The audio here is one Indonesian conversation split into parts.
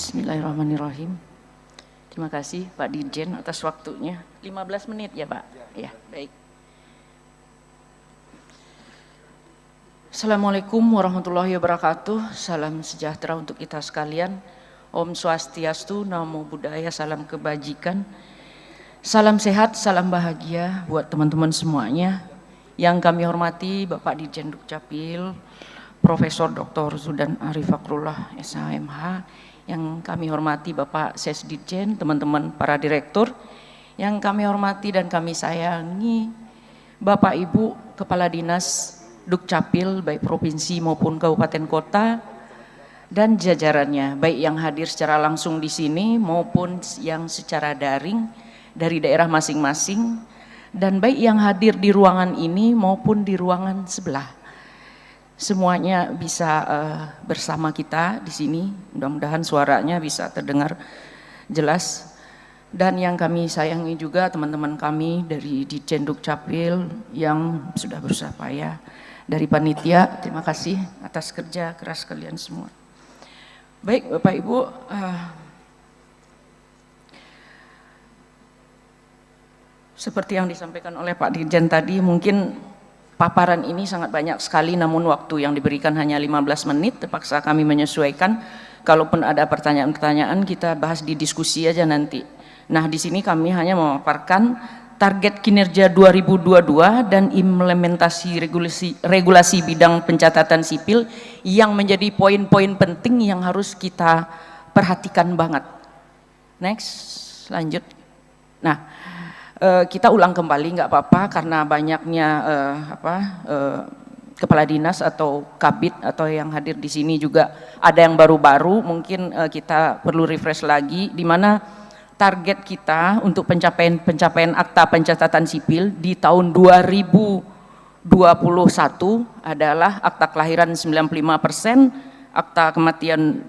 Bismillahirrahmanirrahim. Terima kasih Pak Dirjen atas waktunya. 15 menit ya Pak? Ya, baik. Assalamualaikum warahmatullahi wabarakatuh. Salam sejahtera untuk kita sekalian. Om Swastiastu, Namo Buddhaya, salam kebajikan. Salam sehat, salam bahagia buat teman-teman semuanya. Yang kami hormati Bapak Dirjen Dukcapil, Profesor Dr. Zudan Arif Fakrullah SHMH, yang kami hormati Bapak Sesdirjen, teman-teman para direktur, yang kami hormati dan kami sayangi Bapak Ibu Kepala Dinas Dukcapil baik provinsi maupun kabupaten kota dan jajarannya, baik yang hadir secara langsung di sini maupun yang secara daring dari daerah masing-masing, dan baik yang hadir di ruangan ini maupun di ruangan sebelah. Semuanya bisa bersama kita di sini. Mudah-mudahan suaranya bisa terdengar jelas. Dan yang kami sayangi juga teman-teman kami dari Ditjen Dukcapil yang sudah berusaha payah, dari panitia, terima kasih atas kerja keras kalian semua. Baik Bapak Ibu, seperti yang disampaikan oleh Pak Dirjen tadi, mungkin paparan ini sangat banyak sekali, namun waktu yang diberikan hanya 15 menit, terpaksa kami menyesuaikan. Kalaupun ada pertanyaan-pertanyaan, kita bahas di diskusi aja nanti. Nah, di sini kami hanya memaparkan target kinerja 2022 dan implementasi regulasi bidang pencatatan sipil yang menjadi poin-poin penting yang harus kita perhatikan banget. Next, lanjut. Nah, kita ulang kembali nggak apa-apa karena banyaknya kepala dinas atau kabid atau yang hadir di sini juga ada yang baru-baru, mungkin kita perlu refresh lagi di mana target kita untuk pencapaian akta pencatatan sipil di tahun 2021 adalah akta kelahiran 95%, akta kematian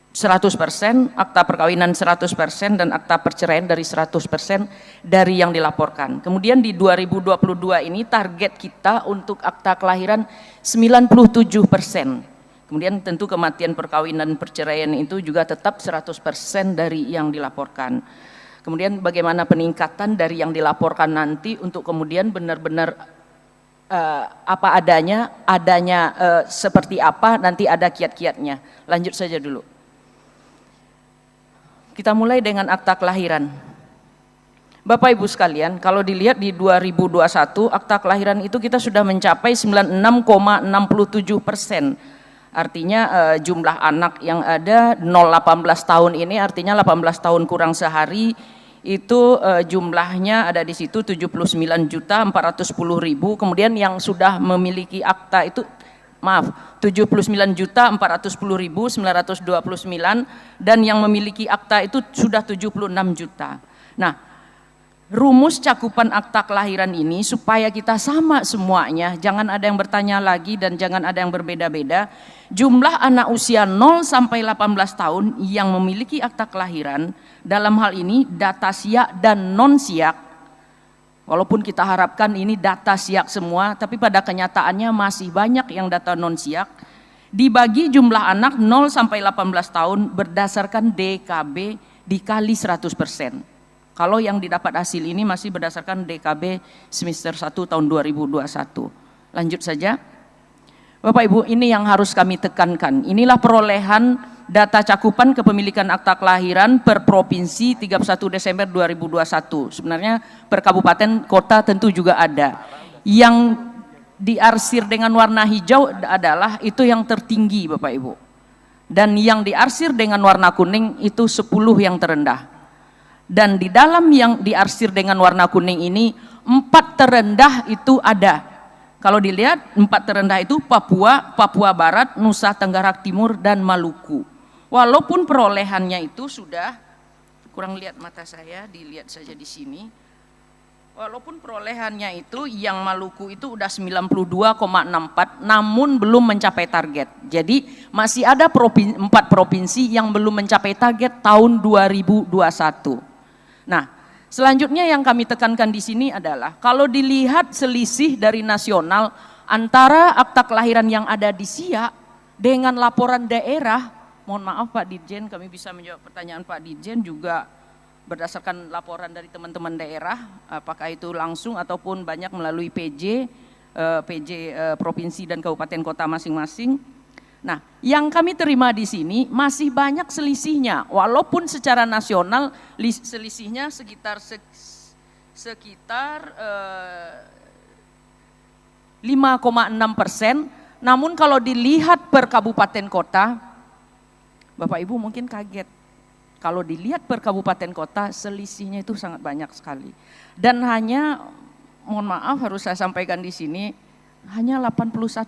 100%, akta perkawinan 100%, dan akta perceraian dari 100% dari yang dilaporkan. Kemudian di 2022 ini target kita untuk akta kelahiran 97%. Kemudian tentu kematian perkawinan perceraian itu juga tetap 100% dari yang dilaporkan. Kemudian bagaimana peningkatan dari yang dilaporkan nanti untuk kemudian benar-benar apa adanya seperti apa, nanti ada kiat-kiatnya. Lanjut saja dulu. Kita mulai dengan akta kelahiran. Bapak Ibu sekalian, kalau dilihat di 2021 akta kelahiran itu kita sudah mencapai 96,67%. Artinya jumlah anak yang ada 0-18 tahun ini artinya 18 tahun kurang sehari itu jumlahnya ada di situ 79.410.000. Kemudian yang sudah memiliki akta itu 79.410.929, dan yang memiliki akta itu sudah 76 juta. Nah, rumus cakupan akta kelahiran ini supaya kita sama semuanya, jangan ada yang bertanya lagi dan jangan ada yang berbeda-beda. Jumlah anak usia 0 sampai 18 tahun yang memiliki akta kelahiran, dalam hal ini data siak dan non siak. Walaupun kita harapkan ini data siak semua, tapi pada kenyataannya masih banyak yang data non siak. Dibagi jumlah anak 0 sampai 18 tahun berdasarkan DKB dikali 100%. Kalau yang didapat hasil ini masih berdasarkan DKB semester 1 tahun 2021. Lanjut saja. Bapak Ibu, ini yang harus kami tekankan. Inilah perolehan data cakupan kepemilikan akta kelahiran per provinsi 31 Desember 2021. Sebenarnya per kabupaten kota tentu juga ada. Yang diarsir dengan warna hijau adalah itu yang tertinggi Bapak Ibu. Dan yang diarsir dengan warna kuning itu 10 yang terendah. Dan di dalam yang diarsir dengan warna kuning ini 4 terendah itu ada. Kalau dilihat 4 terendah itu Papua, Papua Barat, Nusa Tenggara Timur, dan Maluku. Walaupun perolehannya itu sudah, kurang lihat mata saya, dilihat saja di sini. Walaupun perolehannya itu yang Maluku itu udah 92,64, namun belum mencapai target. Jadi masih ada 4 provinsi yang belum mencapai target tahun 2021. Nah, selanjutnya yang kami tekankan di sini adalah kalau dilihat selisih dari nasional antara akta kelahiran yang ada di Siak dengan laporan daerah, mohon maaf Pak Dirjen, kami bisa menjawab pertanyaan Pak Dirjen juga berdasarkan laporan dari teman-teman daerah, apakah itu langsung ataupun banyak melalui PJ provinsi dan kabupaten kota masing-masing. Nah, yang kami terima di sini masih banyak selisihnya, walaupun secara nasional selisihnya sekitar 5,6%, namun kalau dilihat per kabupaten kota, Bapak Ibu mungkin kaget, kalau dilihat per kabupaten kota selisihnya itu sangat banyak sekali. Dan hanya, mohon maaf harus saya sampaikan di sini, hanya 81%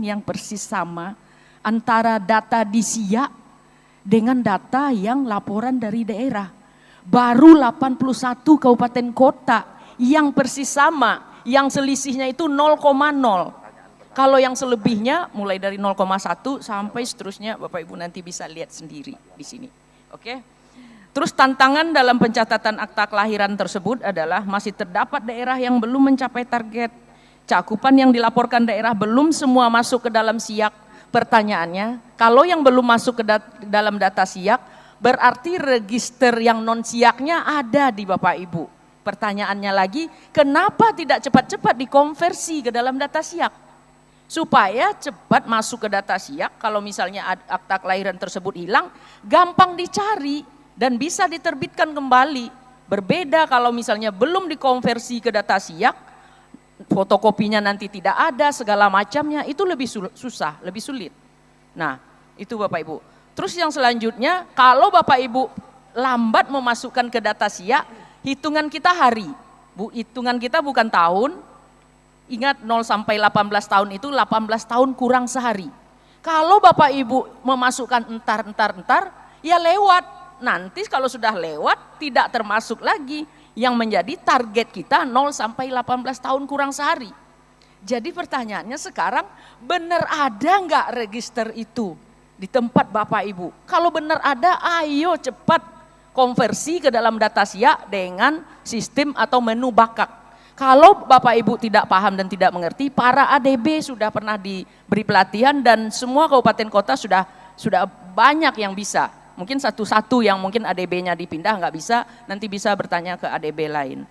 yang persis sama antara data di SIAK dengan data yang laporan dari daerah. Baru 81 kabupaten kota yang persis sama, yang selisihnya itu 0,0. Kalau yang selebihnya mulai dari 0,1 sampai seterusnya, Bapak Ibu nanti bisa lihat sendiri di sini. Oke. Terus tantangan dalam pencatatan akta kelahiran tersebut adalah masih terdapat daerah yang belum mencapai target. Cakupan yang dilaporkan daerah belum semua masuk ke dalam SIAK. Pertanyaannya, kalau yang belum masuk ke dalam data SIAK, berarti register yang non SIAKnya ada di Bapak Ibu. Pertanyaannya lagi, kenapa tidak cepat-cepat dikonversi ke dalam data SIAK? Supaya cepat masuk ke data SIAK, kalau misalnya akta kelahiran tersebut hilang, gampang dicari dan bisa diterbitkan kembali. Berbeda kalau misalnya belum dikonversi ke data SIAK, fotokopinya nanti tidak ada, segala macamnya, itu lebih susah, lebih sulit. Nah, itu Bapak Ibu. Terus yang selanjutnya, kalau Bapak Ibu lambat memasukkan ke data SIAK, hitungan kita hari. Hitungan kita bukan tahun. Ingat 0 sampai 18 tahun itu 18 tahun kurang sehari. Kalau Bapak Ibu memasukkan entar, ya lewat. Nanti kalau sudah lewat tidak termasuk lagi yang menjadi target kita 0 sampai 18 tahun kurang sehari. Jadi pertanyaannya sekarang, benar ada nggak register itu di tempat Bapak Ibu? Kalau benar ada, ayo cepat konversi ke dalam data SIAK dengan sistem atau menu bakak. Kalau Bapak Ibu tidak paham dan tidak mengerti, para ADB sudah pernah diberi pelatihan dan semua kabupaten kota sudah banyak yang bisa. Mungkin satu-satu yang mungkin ADB-nya dipindah nggak bisa, nanti bisa bertanya ke ADB lain.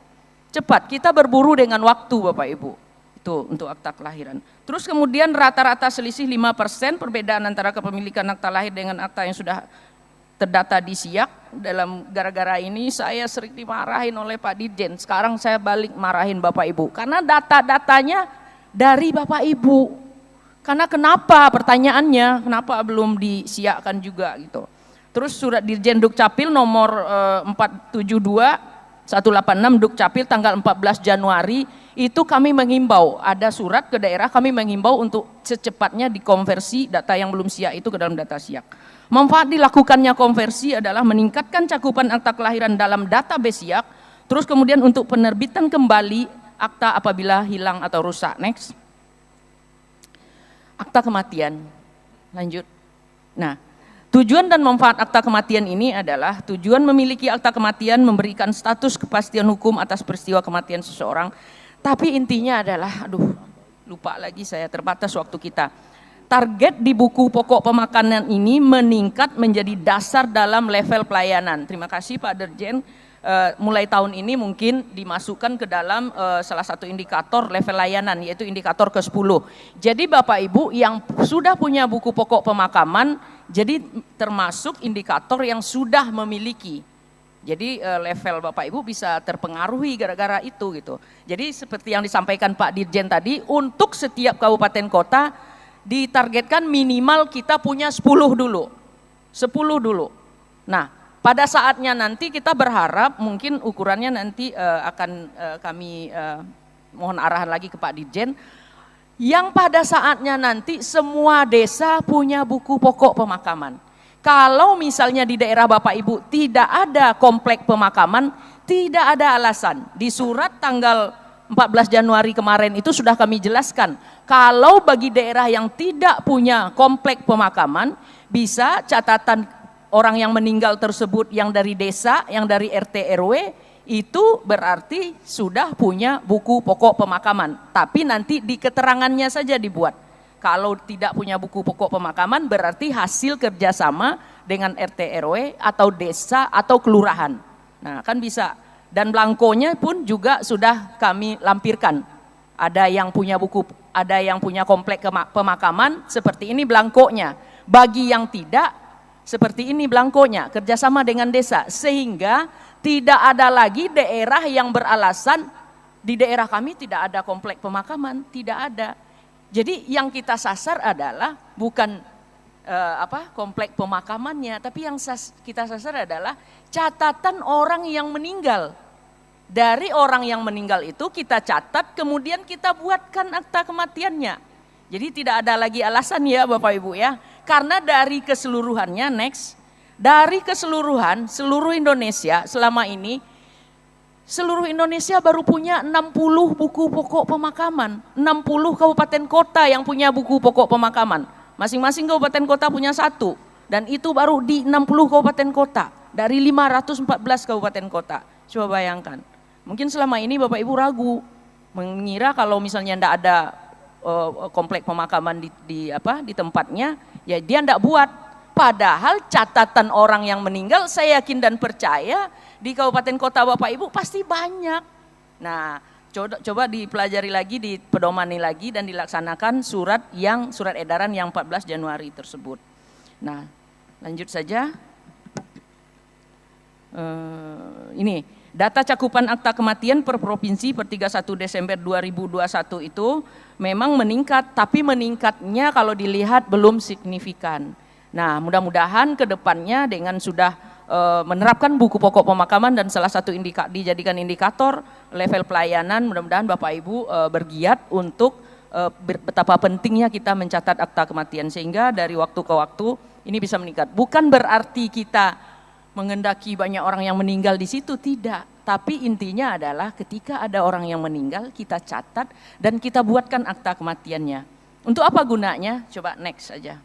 Cepat, kita berburu dengan waktu Bapak Ibu. Itu untuk akta kelahiran. Terus kemudian rata-rata selisih 5% perbedaan antara kepemilikan akta lahir dengan akta yang sudah terdata di SIAK. Dalam gara-gara ini saya sering dimarahin oleh Pak Dirjen. Sekarang saya balik marahin Bapak Ibu. Karena data-datanya dari Bapak Ibu. Karena kenapa pertanyaannya, kenapa belum disiakkan juga gitu. Terus surat Dirjen Dukcapil nomor 472/186 Dukcapil tanggal 14 Januari itu kami menghimbau, ada surat ke daerah, kami menghimbau untuk secepatnya dikonversi data yang belum SIAK itu ke dalam data SIAK. Manfaat dilakukannya konversi adalah meningkatkan cakupan akta kelahiran dalam database SIAK, terus kemudian untuk penerbitan kembali akta apabila hilang atau rusak. Next. Akta kematian. Lanjut. Nah, tujuan dan manfaat akta kematian ini adalah tujuan memiliki akta kematian memberikan status kepastian hukum atas peristiwa kematian seseorang. Tapi intinya adalah, lupa lagi saya, terbatas waktu kita. Target di buku pokok pemakanan ini meningkat menjadi dasar dalam level pelayanan. Terima kasih Pak Dirjen. Mulai tahun ini mungkin dimasukkan ke dalam salah satu indikator level layanan, yaitu indikator ke-10. Jadi Bapak Ibu yang sudah punya buku pokok pemakaman, jadi termasuk indikator yang sudah memiliki. Jadi level Bapak Ibu bisa terpengaruhi gara-gara itu gitu. Jadi seperti yang disampaikan Pak Dirjen tadi, untuk setiap kabupaten kota ditargetkan minimal kita punya 10 dulu. 10 dulu. Nah, pada saatnya nanti kita berharap mungkin ukurannya nanti akan kami mohon arahan lagi ke Pak Dirjen, yang pada saatnya nanti semua desa punya buku pokok pemakaman. Kalau misalnya di daerah Bapak Ibu tidak ada komplek pemakaman, tidak ada alasan. Di surat tanggal 14 Januari kemarin itu sudah kami jelaskan, kalau bagi daerah yang tidak punya komplek pemakaman, bisa catatan orang yang meninggal tersebut yang dari desa, yang dari RT RW, itu berarti sudah punya buku pokok pemakaman. Tapi nanti di keterangannya saja dibuat. Kalau tidak punya buku pokok pemakaman berarti hasil kerjasama dengan RT RW atau desa atau kelurahan. Nah kan bisa. Dan belangkonya pun juga sudah kami lampirkan. Ada yang punya buku, ada yang punya komplek pemakaman, seperti ini belangkonya. Bagi yang tidak, seperti ini belangkonya, kerjasama dengan desa. Sehingga tidak ada lagi daerah yang beralasan, di daerah kami tidak ada komplek pemakaman, tidak ada. Jadi yang kita sasar adalah bukan komplek pemakamannya, tapi yang kita sasar adalah catatan orang yang meninggal. Dari orang yang meninggal itu kita catat, kemudian kita buatkan akta kematiannya. Jadi tidak ada lagi alasan ya Bapak Ibu ya, karena dari keseluruhannya dari keseluruhan seluruh Indonesia selama ini, seluruh Indonesia baru punya 60 buku pokok pemakaman, 60 kabupaten kota yang punya buku pokok pemakaman. Masing-masing kabupaten kota punya satu, dan itu baru di 60 kabupaten kota dari 514 kabupaten kota. Coba bayangkan, mungkin selama ini Bapak Ibu ragu, mengira kalau misalnya tidak ada komplek pemakaman di tempatnya, ya dia tidak buat. Padahal catatan orang yang meninggal saya yakin dan percaya di kabupaten kota Bapak Ibu pasti banyak. Nah, coba dipelajari lagi, dipedomani lagi dan dilaksanakan surat edaran yang 14 Januari tersebut. Nah, lanjut saja. Ini data cakupan akta kematian per provinsi per 31 Desember 2021 itu memang meningkat, tapi meningkatnya kalau dilihat belum signifikan. Nah, mudah-mudahan ke depannya dengan sudah menerapkan buku pokok pemakaman dan salah satu dijadikan indikator level pelayanan, mudah-mudahan Bapak Ibu bergiat untuk betapa pentingnya kita mencatat akta kematian sehingga dari waktu ke waktu ini bisa meningkat. Bukan berarti kita mengendaki banyak orang yang meninggal di situ, tidak. Tapi intinya adalah ketika ada orang yang meninggal kita catat dan kita buatkan akta kematiannya. Untuk apa gunanya? Coba next saja.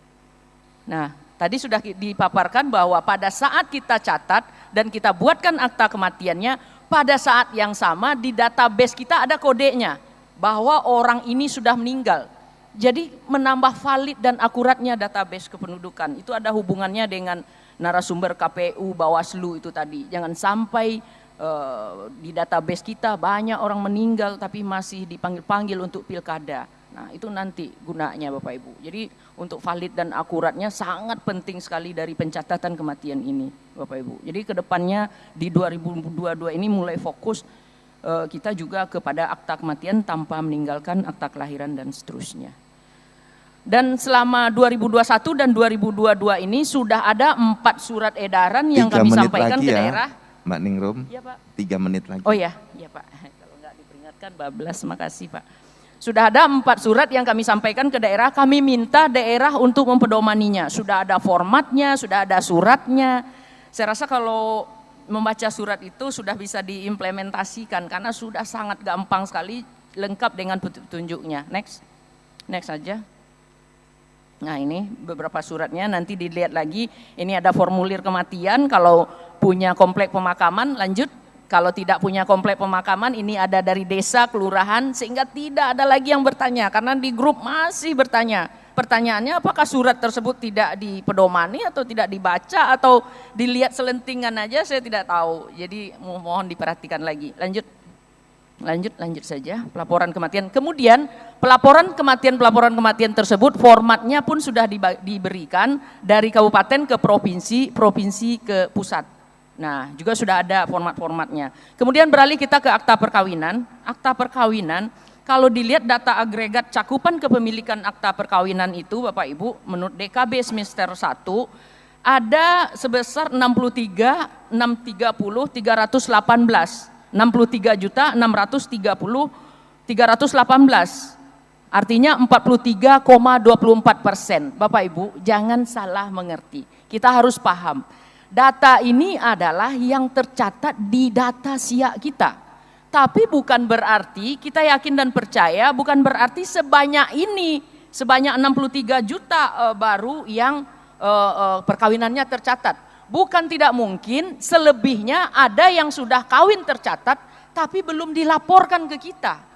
Nah, tadi sudah dipaparkan bahwa pada saat kita catat dan kita buatkan akta kematiannya, pada saat yang sama di database kita ada kodenya bahwa orang ini sudah meninggal. Jadi menambah valid dan akuratnya database kependudukan. Itu ada hubungannya dengan narasumber KPU, Bawaslu itu tadi. Jangan sampai di database kita banyak orang meninggal tapi masih dipanggil-panggil untuk pilkada. Nah itu nanti gunanya Bapak Ibu. Jadi untuk valid dan akuratnya sangat penting sekali dari pencatatan kematian ini Bapak Ibu. Jadi kedepannya di 2022 ini mulai fokus kita juga kepada akta kematian tanpa meninggalkan akta kelahiran dan seterusnya. Dan selama 2021 dan 2022 ini sudah ada 4 surat edaran yang kami sampaikan ke daerah. Mbak Ningrum, ya, Pak. 3 menit lagi. Oh ya Pak, kalau nggak diperingatkan bablas, makasih Pak. Sudah ada 4 surat yang kami sampaikan ke daerah, kami minta daerah untuk mempedomaninya. Sudah ada formatnya, sudah ada suratnya. Saya rasa kalau membaca surat itu sudah bisa diimplementasikan karena sudah sangat gampang sekali, lengkap dengan petunjuknya. Next saja. Nah ini beberapa suratnya, nanti dilihat lagi. Ini ada formulir kematian kalau punya komplek pemakaman, lanjut. Kalau tidak punya komplek pemakaman, ini ada dari desa, kelurahan, sehingga tidak ada lagi yang bertanya. Karena di grup masih bertanya. Pertanyaannya apakah surat tersebut tidak dipedomani atau tidak dibaca atau dilihat selentingan aja, saya tidak tahu. Jadi mohon diperhatikan lagi. Lanjut saja, pelaporan kematian. Kemudian pelaporan kematian tersebut formatnya pun sudah diberikan dari kabupaten ke provinsi, provinsi ke pusat. Nah, juga sudah ada format-formatnya. Kemudian beralih kita ke akta perkawinan. Akta perkawinan, kalau dilihat data agregat cakupan kepemilikan akta perkawinan itu Bapak Ibu, menurut DKB semester 1 ada sebesar 63.630.318. 63.630.318. Artinya 43,24%. Bapak Ibu, jangan salah mengerti. Kita harus paham. Data ini adalah yang tercatat di data SIA kita. Tapi bukan berarti kita yakin dan percaya, bukan berarti sebanyak ini, sebanyak 63 juta baru yang perkawinannya tercatat. Bukan tidak mungkin selebihnya ada yang sudah kawin tercatat tapi belum dilaporkan ke kita.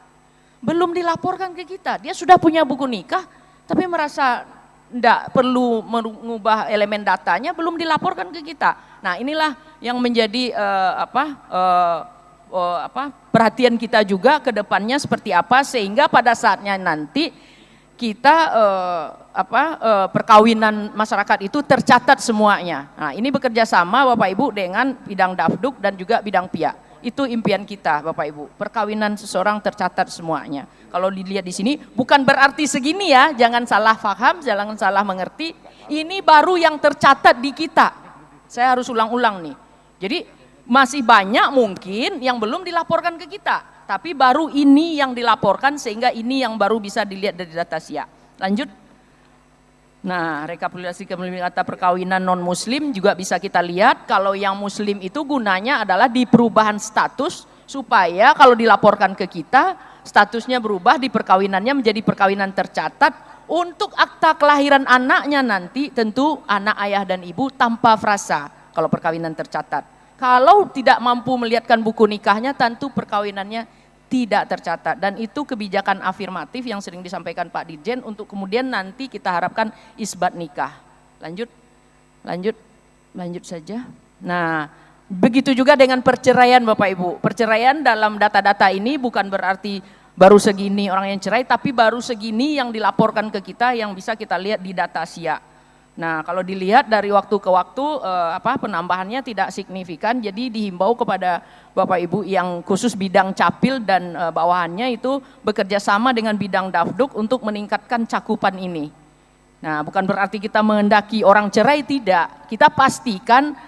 Belum dilaporkan ke kita. Dia sudah punya buku nikah tapi merasa tidak perlu mengubah elemen datanya, belum dilaporkan ke kita. Nah, inilah yang menjadi perhatian kita juga ke depannya seperti apa, sehingga pada saatnya nanti kita perkawinan masyarakat itu tercatat semuanya. Nah, ini bekerja sama Bapak Ibu dengan bidang Dafduk dan juga bidang PIA. Itu impian kita Bapak Ibu, perkawinan seseorang tercatat semuanya. Kalau dilihat di sini bukan berarti segini ya, jangan salah paham, jangan salah mengerti. Ini baru yang tercatat di kita. Saya harus ulang-ulang nih. Jadi masih banyak mungkin yang belum dilaporkan ke kita, tapi baru ini yang dilaporkan, sehingga ini yang baru bisa dilihat dari data SIA. Lanjut. Nah, rekapitulasi kata perkawinan non muslim juga bisa kita lihat. Kalau yang muslim itu gunanya adalah di perubahan status, supaya kalau dilaporkan ke kita statusnya berubah, di perkawinannya menjadi perkawinan tercatat. Untuk akta kelahiran anaknya nanti tentu anak, ayah dan ibu tanpa frasa kalau perkawinan tercatat. Kalau tidak mampu melihatkan buku nikahnya, tentu perkawinannya tidak tercatat. Dan itu kebijakan afirmatif yang sering disampaikan Pak Dirjen, untuk kemudian nanti kita harapkan isbat nikah. Lanjut saja. Nah, begitu juga dengan perceraian Bapak Ibu. Perceraian dalam data-data ini bukan berarti baru segini orang yang cerai, tapi baru segini yang dilaporkan ke kita, yang bisa kita lihat di data SIA. Nah, kalau dilihat dari waktu ke waktu penambahannya tidak signifikan, jadi dihimbau kepada Bapak Ibu yang khusus bidang capil dan bawahannya itu bekerja sama dengan bidang Dafduk untuk meningkatkan cakupan ini. Nah, bukan berarti kita menghendaki orang cerai, tidak. Kita pastikan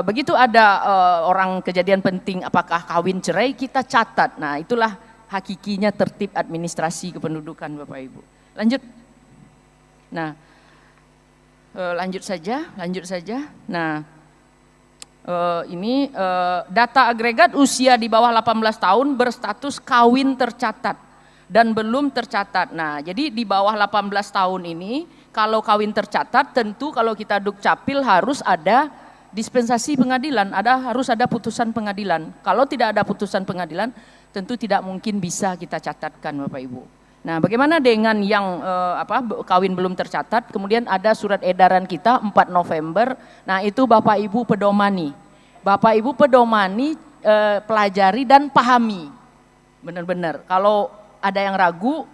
begitu ada orang kejadian penting apakah kawin cerai, kita catat. Nah, itulah hakikinya tertib administrasi kependudukan Bapak Ibu. Lanjut. Nah, lanjut saja. Nah, ini data agregat usia di bawah 18 tahun berstatus kawin tercatat dan belum tercatat. Nah, jadi di bawah 18 tahun ini kalau kawin tercatat, tentu kalau kita dukcapil harus ada dispensasi pengadilan, harus ada putusan pengadilan. Kalau tidak ada putusan pengadilan, tentu tidak mungkin bisa kita catatkan Bapak Ibu. Nah, bagaimana dengan yang kawin belum tercatat? Kemudian ada surat edaran kita 4 November. Nah, itu Bapak Ibu pedomani. Bapak Ibu pedomani, pelajari dan pahami. Benar-benar. Kalau ada yang ragu,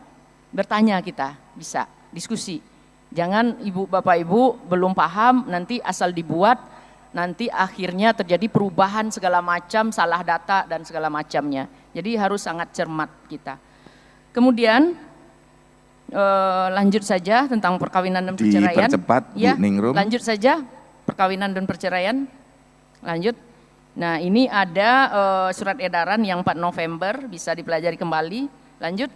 bertanya kita, bisa diskusi. Jangan Bapak Ibu belum paham, nanti asal dibuat, nanti akhirnya terjadi perubahan segala macam, salah data dan segala macamnya. Jadi harus sangat cermat kita. Kemudian lanjut saja tentang perkawinan dan perceraian. Dipercepat, ya, Bu Ningrum. lanjut saja perkawinan dan perceraian. Lanjut. Nah, ini ada surat edaran yang 4 November, bisa dipelajari kembali. Lanjut.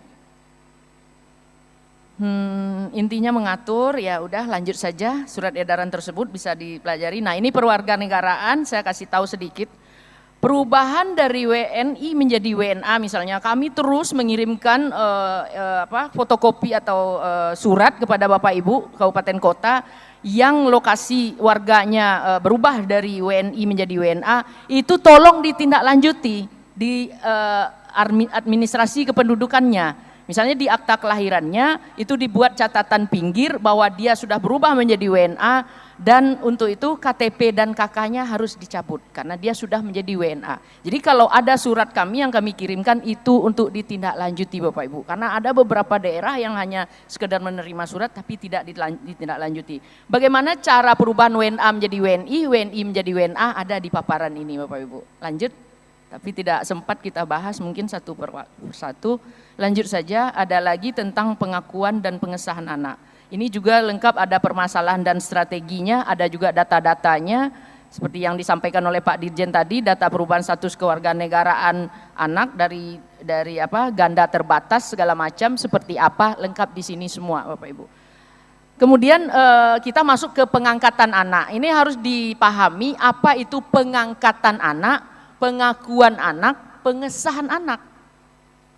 Intinya mengatur, ya udah lanjut saja, surat edaran tersebut bisa dipelajari. Nah, ini perwarganegaraan, saya kasih tahu sedikit. Perubahan dari WNI menjadi WNA misalnya, kami terus mengirimkan fotokopi atau surat kepada Bapak Ibu Kabupaten Kota yang lokasi warganya berubah dari WNI menjadi WNA, itu tolong ditindaklanjuti di administrasi kependudukannya. Misalnya di akta kelahirannya itu dibuat catatan pinggir bahwa dia sudah berubah menjadi WNA, dan untuk itu KTP dan KK-nya harus dicabut karena dia sudah menjadi WNA. Jadi kalau ada surat kami yang kami kirimkan itu untuk ditindaklanjuti Bapak Ibu, karena ada beberapa daerah yang hanya sekedar menerima surat tapi tidak ditindaklanjuti. Bagaimana cara perubahan WNA menjadi WNI, WNI menjadi WNA, ada di paparan ini Bapak Ibu. Lanjut. Tapi tidak sempat kita bahas, mungkin satu per satu. Lanjut saja, ada lagi tentang pengakuan dan pengesahan anak. Ini juga lengkap, ada permasalahan dan strateginya, ada juga data-datanya. Seperti yang disampaikan oleh Pak Dirjen tadi, data perubahan status kewarganegaraan anak dari ganda terbatas segala macam seperti apa, lengkap di sini semua Bapak Ibu. Kemudian kita masuk ke pengangkatan anak. Ini harus dipahami apa itu pengangkatan anak, pengakuan anak, pengesahan anak.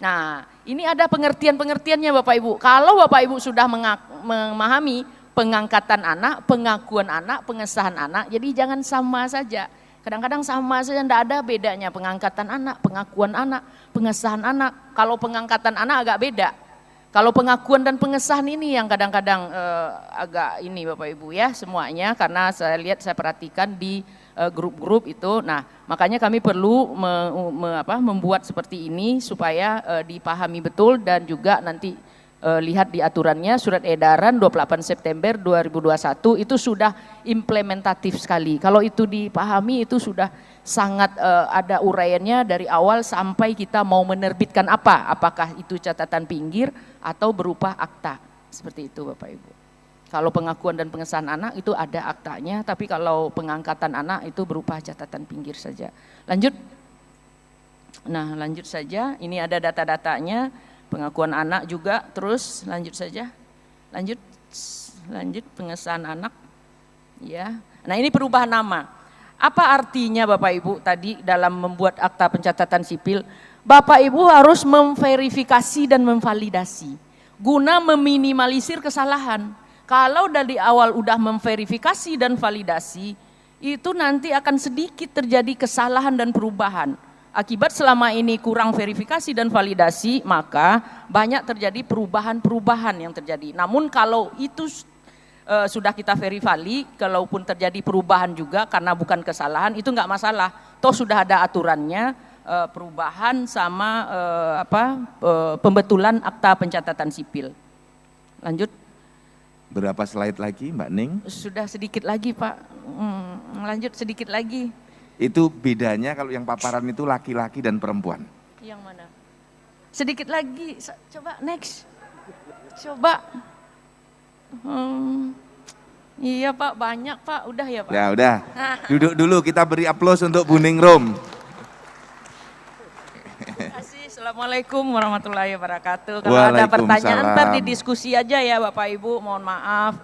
Nah, ini ada pengertian-pengertiannya Bapak Ibu. Kalau Bapak Ibu sudah memahami pengangkatan anak, pengakuan anak, pengesahan anak, jadi jangan sama saja. Kadang-kadang sama saja, tidak ada bedanya pengangkatan anak, pengakuan anak, pengesahan anak. Kalau pengangkatan anak agak beda. Kalau pengakuan dan pengesahan ini yang kadang-kadang agak ini Bapak Ibu ya semuanya, karena saya lihat, saya perhatikan di grup-grup itu. Nah, makanya kami perlu membuat seperti ini supaya dipahami betul, dan juga nanti lihat di aturannya, surat edaran 28 September 2021 itu sudah implementatif sekali. Kalau itu dipahami, itu sudah sangat ada uraiannya dari awal sampai kita mau menerbitkan apa, apakah itu catatan pinggir atau berupa akta, seperti itu Bapak Ibu. Kalau pengakuan dan pengesahan anak itu ada aktanya, tapi kalau pengangkatan anak itu berupa catatan pinggir saja. Lanjut. Nah, lanjut saja, ini ada data-datanya. Pengakuan anak juga, terus lanjut saja, lanjut pengesahan anak, ya. Nah, ini perubahan nama. Apa artinya Bapak Ibu tadi dalam membuat akta pencatatan sipil? Bapak Ibu harus memverifikasi dan memvalidasi guna meminimalisir kesalahan. Kalau dari awal udah memverifikasi dan validasi, itu nanti akan sedikit terjadi kesalahan dan perubahan. Akibat selama ini kurang verifikasi dan validasi, maka banyak terjadi perubahan-perubahan yang terjadi. Namun kalau itu sudah kita verifali, kalaupun terjadi perubahan juga karena bukan kesalahan, itu enggak masalah. Toh sudah ada aturannya, perubahan sama pembetulan akta pencatatan sipil. Lanjut. Berapa slide lagi Mbak Ning? Sudah sedikit lagi Pak, lanjut sedikit lagi. Itu bedanya kalau yang paparan itu laki-laki dan perempuan. Yang mana? Sedikit lagi, coba next. Coba. Iya Pak, banyak Pak, udah ya Pak? Ya udah, duduk dulu, kita beri aplaus untuk Bu Ningrum. Terima kasih, Assalamualaikum warahmatullahi wabarakatuh. Kalau ada pertanyaan ntar didiskusi aja ya Bapak Ibu, mohon maaf.